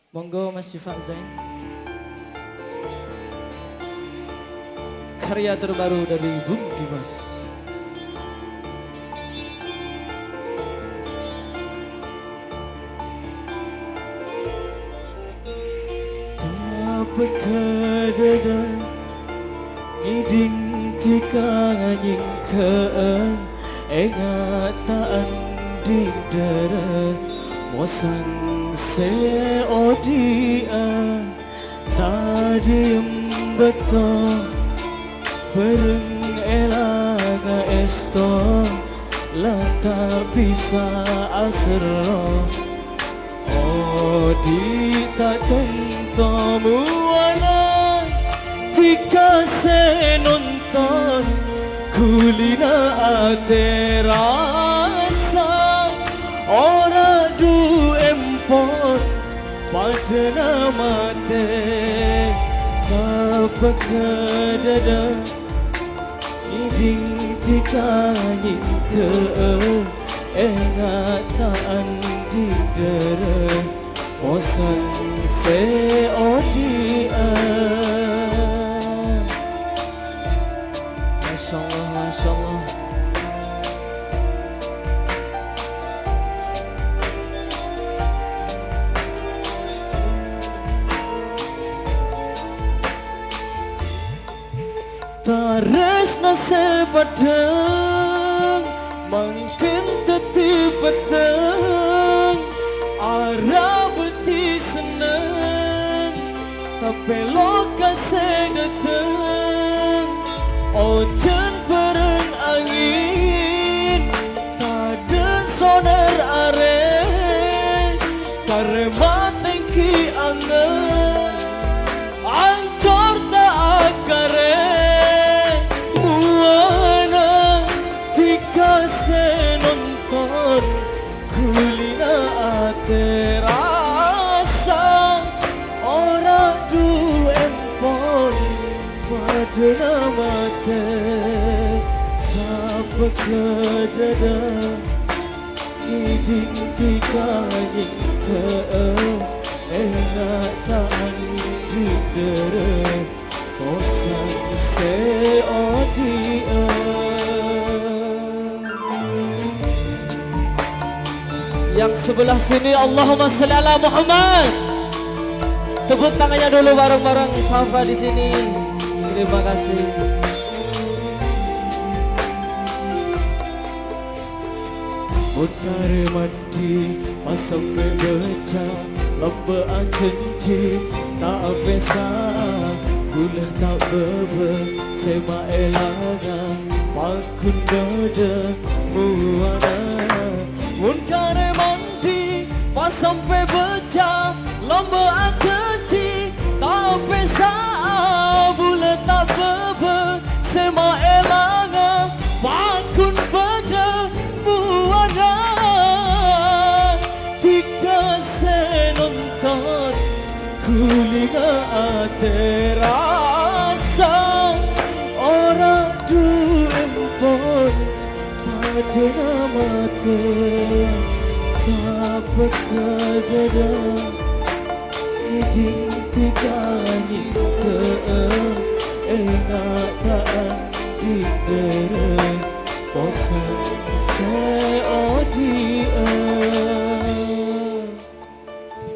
Monggo Mas Syifa Zain. Karya terbaru dari Bung Dimas. Pekadada ngiding kikanying ke engataan di dara mosang se odia tadi beto pereng elaga esto laka bisa asro di tak tentomu ana Pika se nonton kulina ate rasa ora du empot pada nama te kapakadada iding pikanyi ke engataan di dere osan se odia. Masya Allah, Masya Allah. Taresna sepadang mungkin tetip peteng arah beti seneng tapi loka sedeteng ojen pereng angin tada sonar are karema tengki angen ancor tak akare nonton kulina terasa ora du empon pada nama te kapakadada iding pikanying ke engataan di dere kosan se odia. Yang sebelah sini Allahumma sholli ala Muhammad. Tepuk tangannya dulu bareng-bareng Safa di sini. Terima kasih. Utare mati pasampe beca lembaan cenci tak besa gula tak bebe sema elaga pakun dada muana Munkare mandi pas sampai beca lomba keci tak pesa bulat tak bebe sema elanga pakun beda buana Pika se nonton kulina terasa ora du empon pada nama te kapakadada iding pikanyi ke engataan di dere bosan se odia.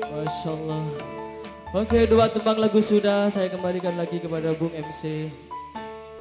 Masya Allah. Oke, dua tembang lagu sudah. Saya kembalikan lagi kepada Bung MC.